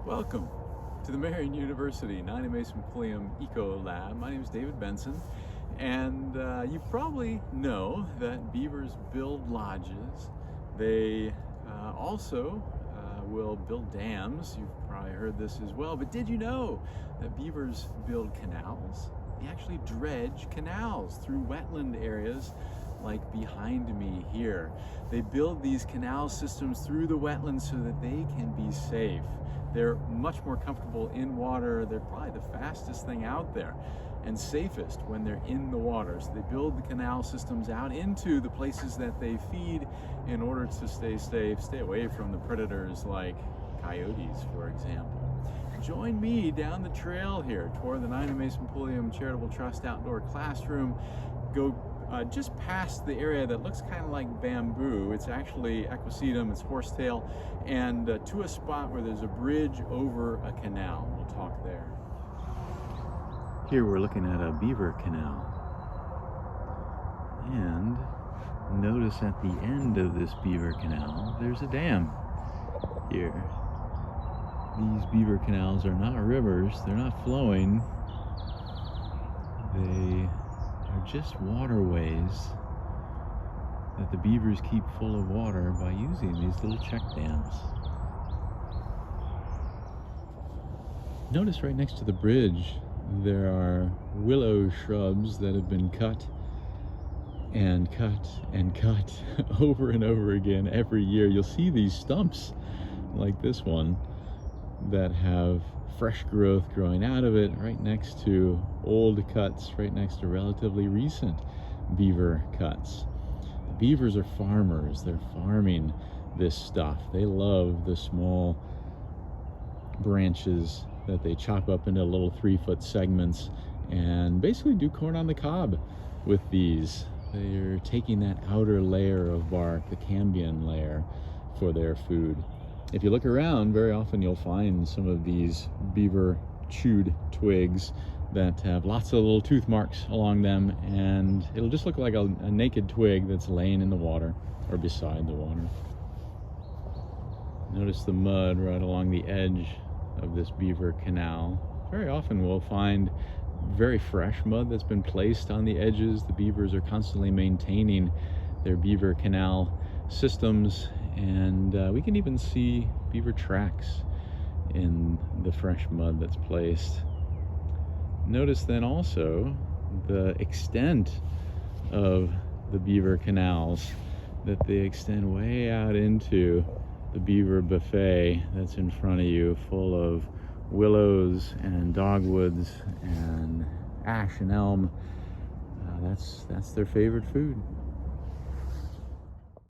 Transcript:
Welcome to the Marian University 9 Pulliam EcoLab. My name is David Benson, and you probably know that beavers build lodges. They also will build dams. You've probably heard this as well, but did you know that beavers build canals? They actually dredge canals through wetland areas like behind me here. They build these canal systems through the wetlands so that they can be safe. They're much more comfortable in water. They're probably the fastest thing out there and safest when they're in the water. So they build the canal systems out into the places that they feed in order to stay safe, stay away from the predators like coyotes, for example. Join me down the trail here toward the 9 Pulliam Charitable Trust Outdoor Classroom. Go just past the area that looks kind of like bamboo. It's actually equisetum, it's horsetail, and to a spot where there's a bridge over a canal. We'll talk there. Here we're looking at a beaver canal. And notice at the end of this beaver canal, there's a dam here. These beaver canals are not rivers, they're not flowing. They are just waterways that the beavers keep full of water by using these little check dams. Notice right next to the bridge there are willow shrubs that have been cut and cut and cut over and over again every year. You'll see these stumps like this one that have fresh growth growing out of it right next to old cuts, right next to relatively recent beaver cuts. The beavers are farmers. They're farming this stuff. They love the small branches that they chop up into little 3-foot segments and basically do corn on the cob with these. They're taking that outer layer of bark, the cambium layer, for their food. If you look around, very often you'll find some of these beaver chewed twigs that have lots of little tooth marks along them, and it'll just look like a naked twig that's laying in the water or beside the water. Notice the mud right along the edge of this beaver canal. Very often we'll find very fresh mud that's been placed on the edges. The beavers are constantly maintaining their beaver canal systems, and we can even see beaver tracks in the fresh mud that's placed. Notice then also the extent of the beaver canals, that they extend way out into the Beaver Buffet that's in front of you, full of willows and dogwoods and ash and elm. That's their favorite food.